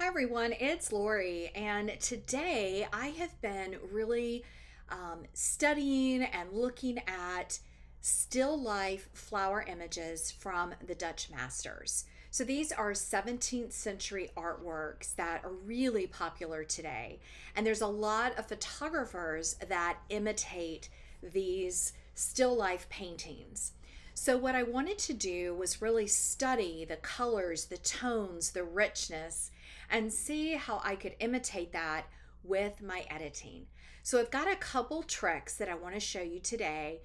everyone, it's Lori, and today I have been really studying and looking at still life flower images from the Dutch masters. So these are 17th century artworks that are really popular today, and there's a lot of photographers that imitate these still life paintings. So what I wanted to do was really study the colors, the tones, the richness, and see how I could imitate that with my editing. So I've got a couple tricks that I want to show you today.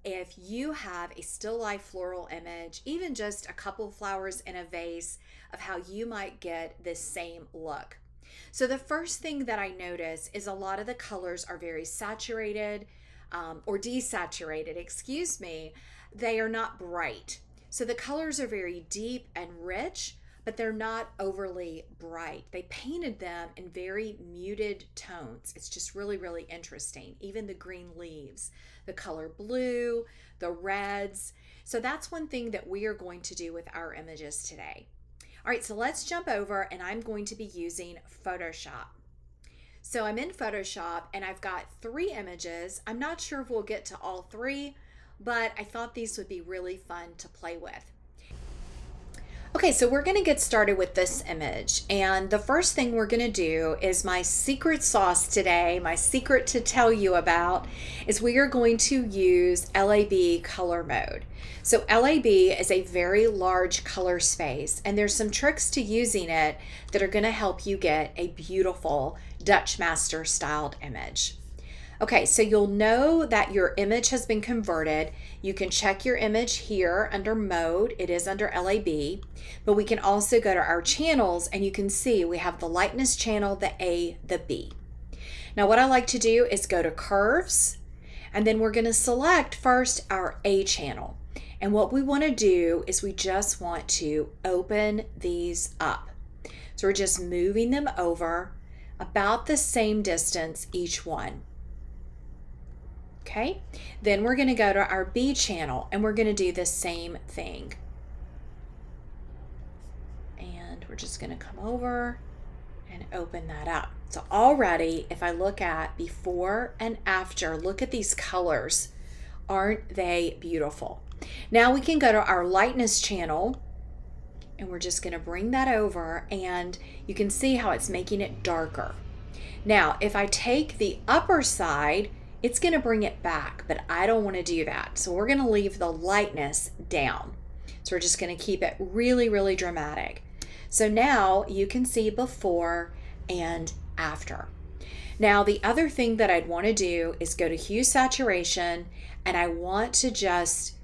If you have a still life floral image, even just a couple flowers in a vase, of how you might get this same look. So the first thing that I notice is a lot of the colors are very saturated or desaturated, excuse me. They are not bright. So the colors are very deep and rich, but they're not overly bright. They painted them in very muted tones. It's just really, really interesting. Even the green leaves, the color blue, the reds. So that's one thing that we are going to do with our images today. All right, so let's jump over, and I'm going to be using Photoshop. So I'm in Photoshop and I've got 3 images. I'm not sure if we'll get to all 3, but I thought these would be really fun to play with. Okay, so we're gonna get started with this image, and the first thing we're gonna do is my secret sauce today, my secret to tell you about, is we are going to use LAB color mode. So LAB is a very large color space, and there's some tricks to using it that are gonna help you get a beautiful Dutch master styled image. Okay, so you'll know that your image has been converted. You can check your image here under mode. It is under LAB, but we can also go to our channels and you can see we have the lightness channel, the A, the B. Now what I like to do is go to curves, and then we're gonna select first our A channel. And what we wanna do is we just want to open these up. So we're just moving them over about the same distance each one. Okay, then we're going to go to our B channel and we're going to do the same thing. And we're just going to come over and open that up. So already, if I look at before and after, look at these colors. Aren't they beautiful? Now we can go to our lightness channel and we're just going to bring that over, and you can see how it's making it darker. Now, if I take the upper side, it's going to bring it back, but I don't want to do that. So we're going to leave the lightness down. So we're just going to keep it really, really dramatic. So now you can see before and after. Now the other thing that I'd want to do is go to hue saturation, and I want to just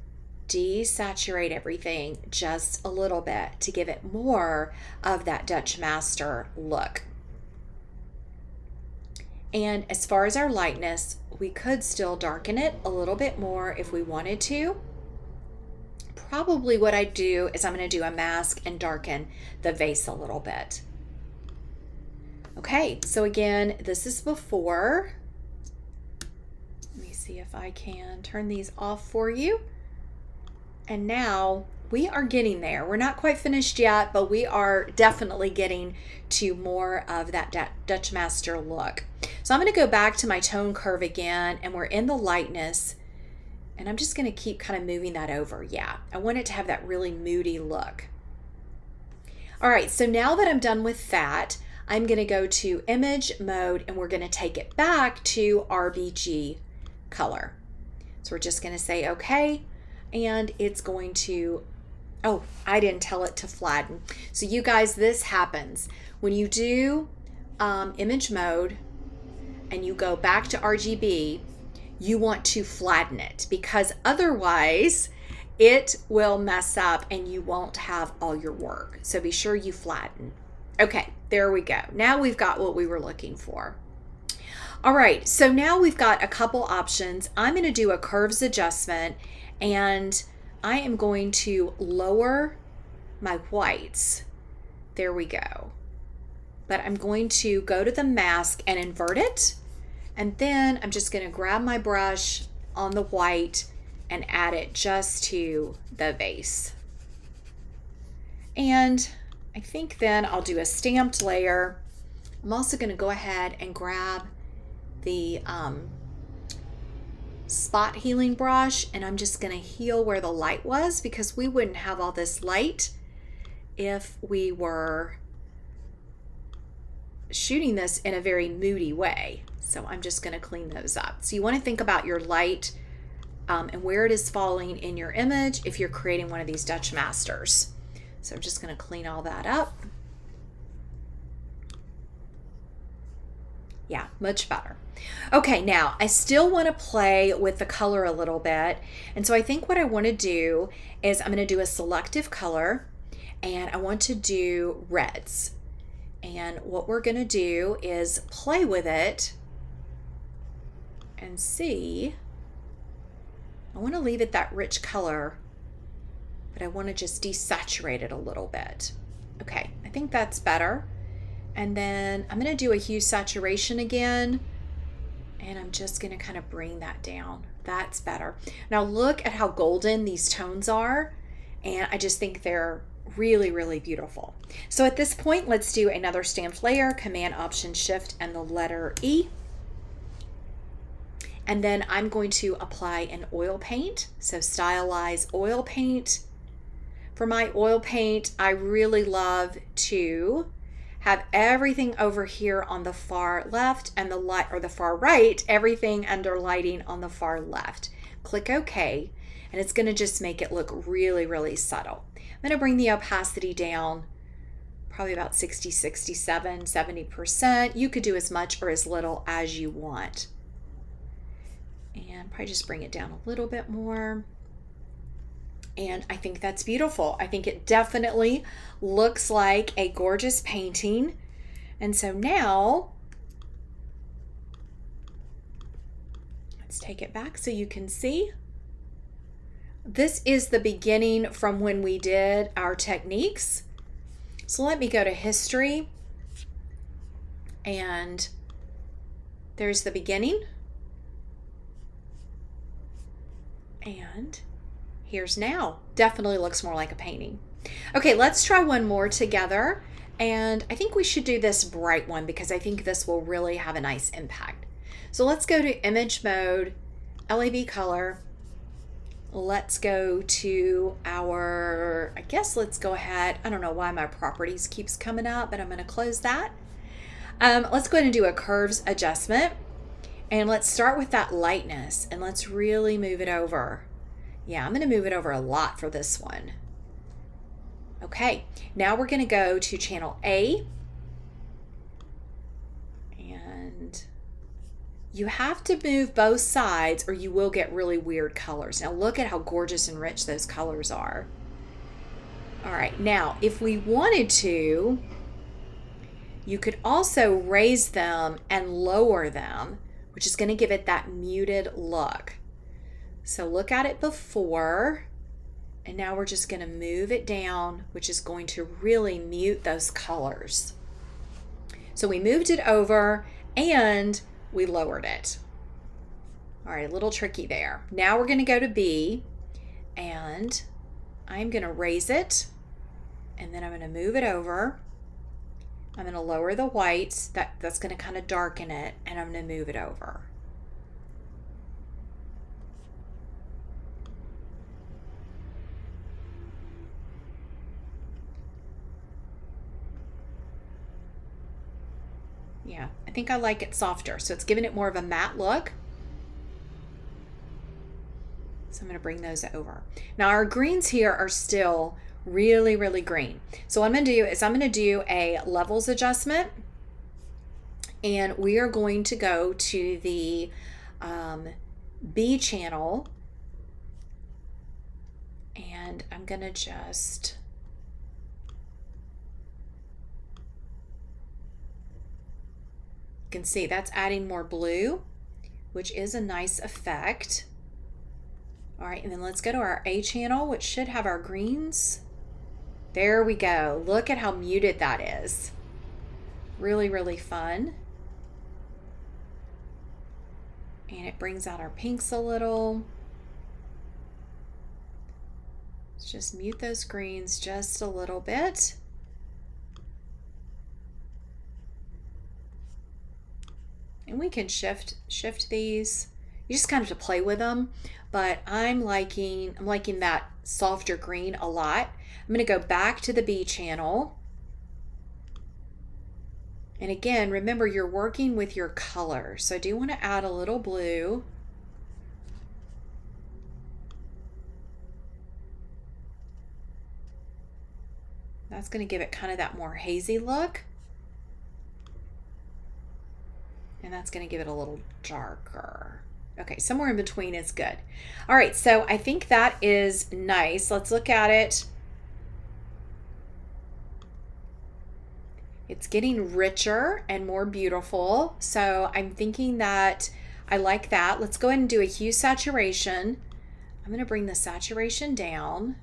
desaturate everything just a little bit to give it more of that Dutch master look. And as far as our lightness, we could still darken it a little bit more if we wanted to. Probably what I do is I'm going to do a mask and darken the vase a little bit. Okay, so again, this is before. Let me see if I can turn these off for you. And now we are getting there. We're not quite finished yet, but we are definitely getting to more of that Dutch master look. So I'm going to go back to my tone curve again, and we're in the lightness, and I'm just going to keep kind of moving that over. Yeah, I want it to have that really moody look. All right, so now that I'm done with that, I'm going to go to image mode, and we're going to take it back to RBG color. So we're just going to say okay, and it's going to, oh, I didn't tell it to flatten. So you guys, this happens when you do image mode and you go back to RGB. You want to flatten it, because otherwise it will mess up and you won't have all your work. So be sure you flatten. Okay, there we go. Now we've got what we were looking for. All right, so now we've got a couple options. I'm going to do a curves adjustment, and I am going to lower my whites. There we go. But I'm going to go to the mask and invert it. And then I'm just going to grab my brush on the white and add it just to the vase. And I think then I'll do a stamped layer. I'm also going to go ahead and grab the spot healing brush, and I'm just going to heal where the light was, because we wouldn't have all this light if we were shooting this in a very moody way. So I'm just going to clean those up. So you want to think about your light and where it is falling in your image if you're creating one of these Dutch masters. So I'm just going to clean all that up. Yeah, much better. Okay, now I still want to play with the color a little bit. And so I think what I want to do is I'm going to do a selective color, and I want to do reds. And what we're going to do is play with it and see. I want to leave it that rich color, but I want to just desaturate it a little bit. Okay, I think that's better. And then I'm going to do a hue saturation again, and I'm just going to kind of bring that down. That's better. Now look at how golden these tones are, and I just think they're really, really beautiful. So at this point, let's do another stamped layer, Command Option Shift and the letter E. And then I'm going to apply an oil paint. So stylize oil paint. For my oil paint, I really love to have everything over here on the far left and the light, or the far right, everything under lighting on the far left. Click OK, and it's going to just make it look really, really subtle. I'm going to bring the opacity down probably about 60, 67, 70%. You could do as much or as little as you want. And probably just bring it down a little bit more. And I think that's beautiful. I think it definitely looks like a gorgeous painting. And so now, let's take it back so you can see. This is the beginning from when we did our techniques. So let me go to history. And there's the beginning. And here's now. Definitely looks more like a painting. Okay, let's try one more together. And I think we should do this bright one, because I think this will really have a nice impact. So let's go to image mode, LAB color. Let's go to our, I guess let's go ahead. I don't know why my properties keeps coming up, but I'm going to close that. Let's go ahead and do a curves adjustment. And let's start with that lightness, and let's really move it over. Yeah, I'm going to move it over a lot for this one. Okay, now we're going to go to channel A. And you have to move both sides or you will get really weird colors. Now look at how gorgeous and rich those colors are. All right, now if we wanted to, you could also raise them and lower them, which is going to give it that muted look. So look at it before, and now we're just going to move it down, which is going to really mute those colors. So we moved it over and we lowered it. All right, a little tricky there. Now we're going to go to B, and I'm going to raise it, and then I'm going to move it over. I'm going to lower the whites, that's going to kind of darken it, and I'm going to move it over. Yeah, I think I like it softer, so it's giving it more of a matte look. So I'm going to bring those over. Now our greens here are still really, really green. So what I'm going to do is I'm going to do a levels adjustment, and we are going to go to the B channel, and I'm going to just you can see that's adding more blue, which is a nice effect. All right, and then let's go to our A channel, which should have our greens. There we go. Look at how muted that is. Really, really fun. And it brings out our pinks a little. Let's just mute those greens just a little bit. And we can shift these. You just kind of have to play with them, but I'm liking that softer green a lot. I'm going to go back to the B channel. And again, remember you're working with your color. So I do want to add a little blue. That's going to give it kind of that more hazy look. And that's going to give it a little darker. Okay, somewhere in between is good. All right, so I think that is nice. Let's look at it. It's getting richer and more beautiful. So I'm thinking that I like that. Let's go ahead and do a hue saturation. I'm going to bring the saturation down.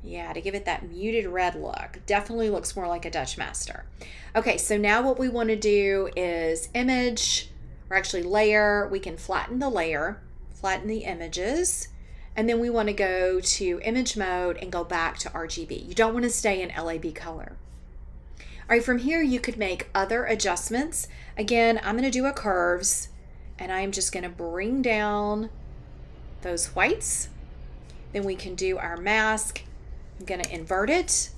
Yeah, to give it that muted red look. Definitely looks more like a Dutch master. Okay, so now what we want to do is image, or actually layer. We can flatten the layer, flatten the images, and then we want to go to image mode and go back to RGB. You don't want to stay in LAB color. All right, from here you could make other adjustments. Again, I'm going to do a curves, and I'm just going to bring down those whites. Then we can do our mask. I'm going to invert it,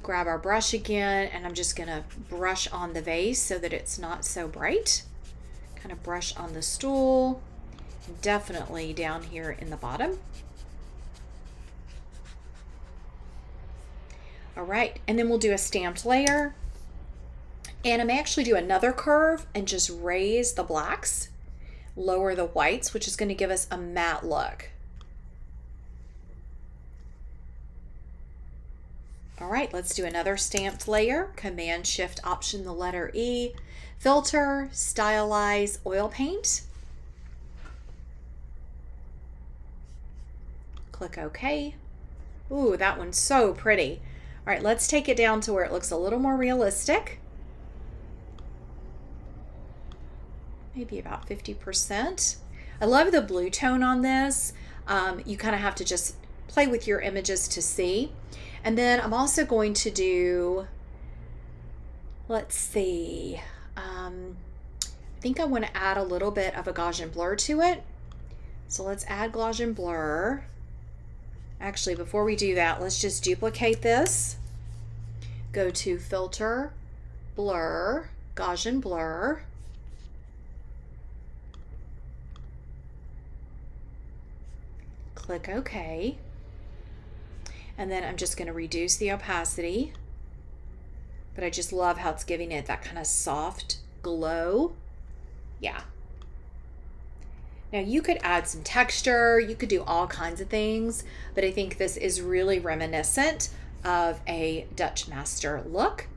grab our brush again, and I'm just going to brush on the vase so that it's not so bright. Kind of brush on the stool, and definitely down here in the bottom. All right, and then we'll do a stamped layer. And I may actually do another curve and just raise the blacks, lower the whites, which is going to give us a matte look. All right, let's do another stamped layer. Command Shift Option the letter E. Filter, Stylize, Oil Paint. Click OK. Ooh, that one's so pretty. All right, let's take it down to where it looks a little more realistic. Maybe about 50%. I love the blue tone on this. You kind of have to just play with your images to see. And then I'm also going to do, let's see, I think I want to add a little bit of a Gaussian blur to it. So let's add Gaussian blur. Actually, before we do that, let's just duplicate this. Go to Filter, Blur, Gaussian blur. Click OK. And then I'm just going to reduce the opacity. But I just love how it's giving it that kind of soft glow. Yeah. Now you could add some texture, you could do all kinds of things, but I think this is really reminiscent of a Dutch master look.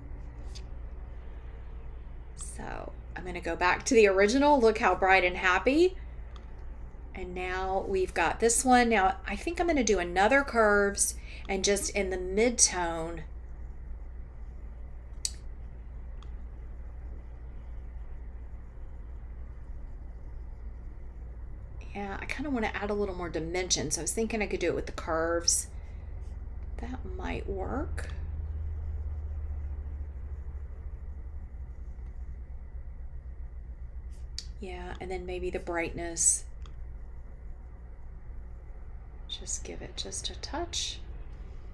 So I'm going to go back to the original. Look how bright and happy. And now we've got this one. Now I think I'm going to do another curves and just in the mid-tone. Yeah, I kind of want to add a little more dimension. So I was thinking I could do it with the curves. That might work. Yeah, and then maybe the brightness. Just give it just a touch.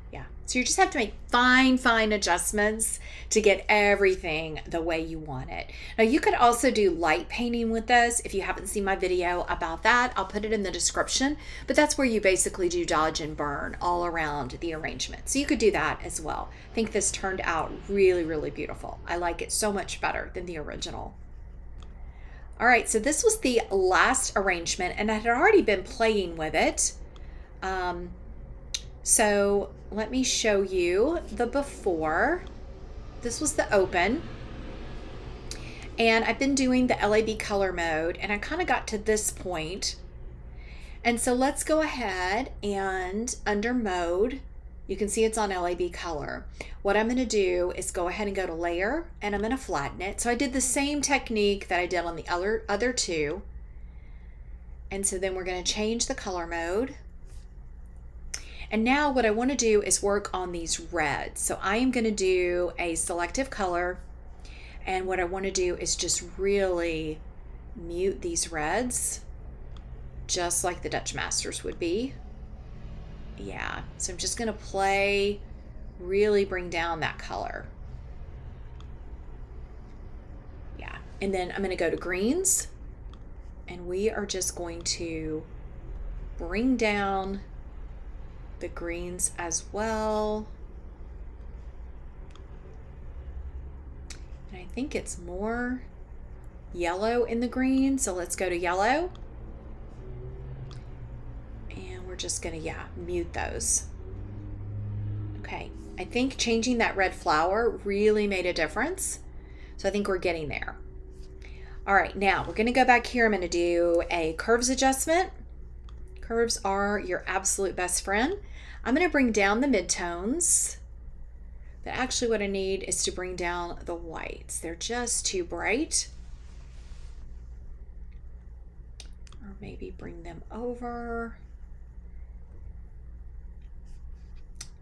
Yeah, so you just have to make fine adjustments to get everything the way you want it. Now you could also do light painting with this. If you haven't seen my video about that, I'll put it in the description, but that's where you basically do dodge and burn all around the arrangement. So you could do that as well. I think this turned out really, really beautiful. I like it so much better than the original. All right, so this was the last arrangement and I had already been playing with it. So let me show you the before. This was the open. And I've been doing the LAB color mode and I kind of got to this point. And so let's go ahead and under mode, you can see it's on LAB color. What I'm going to do is go ahead and go to layer and I'm going to flatten it. So I did the same technique that I did on the other two. And so then we're going to change the color mode. And now what I want to do is work on these reds. So I am going to do a selective color. And what I want to do is just really mute these reds just like the Dutch Masters would be. Yeah, so I'm just going to play, really bring down that color. Yeah, and then I'm going to go to greens, and we are just going to bring down the greens as well. And I think it's more yellow in the green, so let's go to yellow. And we're just gonna, yeah, mute those. Okay, I think changing that red flower really made a difference. So I think we're getting there. All right, now we're gonna go back here. I'm gonna do a curves adjustment. Curves are your absolute best friend. I'm gonna bring down the midtones, but actually what I need is to bring down the whites. They're just too bright. Or maybe bring them over.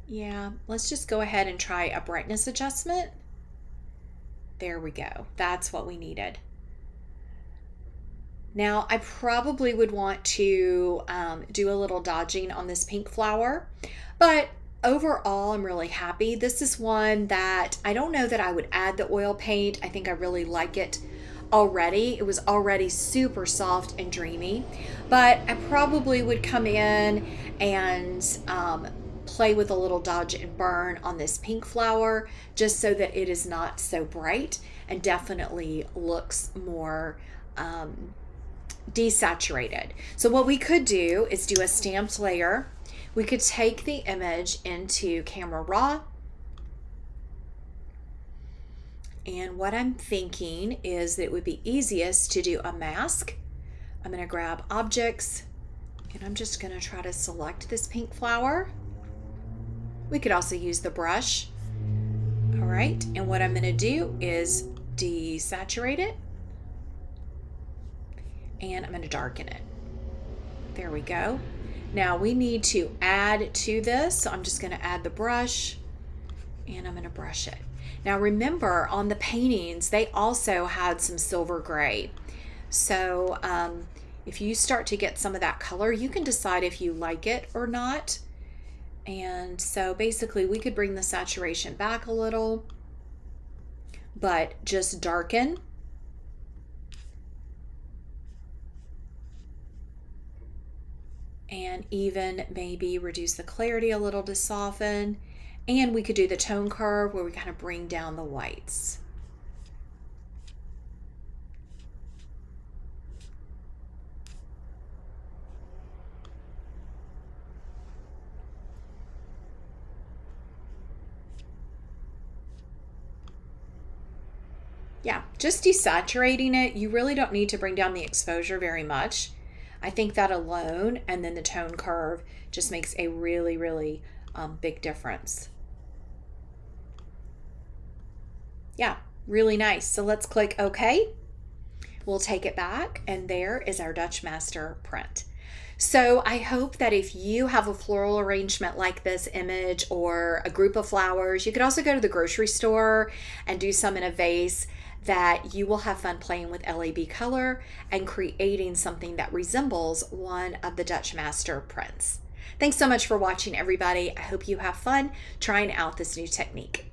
Yeah, let's just go ahead and try a brightness adjustment. There we go. That's what we needed. Now, I probably would want to do a little dodging on this pink flower, but overall, I'm really happy. This is one that I don't know that I would add the oil paint. I think I really like it already. It was already super soft and dreamy, but I probably would come in and play with a little dodge and burn on this pink flower just so that it is not so bright and definitely looks more desaturated. So what we could do is do a stamped layer. We could take the image into Camera Raw. And what I'm thinking is that it would be easiest to do a mask. I'm going to grab objects and I'm just going to try to select this pink flower. We could also use the brush. All right, and what I'm going to do is desaturate it. And I'm going to darken it. There we go. Now we need to add to this, so I'm just going to add the brush and I'm going to brush it. Now remember, on the paintings, they also had some silver gray. So if you start to get some of that color, you can decide if you like it or not. And so basically we could bring the saturation back a little, but just darken. And even maybe reduce the clarity a little to soften. And we could do the tone curve where we kind of bring down the whites. Yeah, just desaturating it. You really don't need to bring down the exposure very much. I think that alone, and then the tone curve just makes a really, really big difference. Yeah, really nice. So let's click OK. We'll take it back, and there is our Dutch Master print. So I hope that if you have a floral arrangement like this image or a group of flowers, you could also go to the grocery store and do some in a vase, that you will have fun playing with LAB color and creating something that resembles one of the Dutch Master prints. Thanks so much for watching, everybody. I hope you have fun trying out this new technique.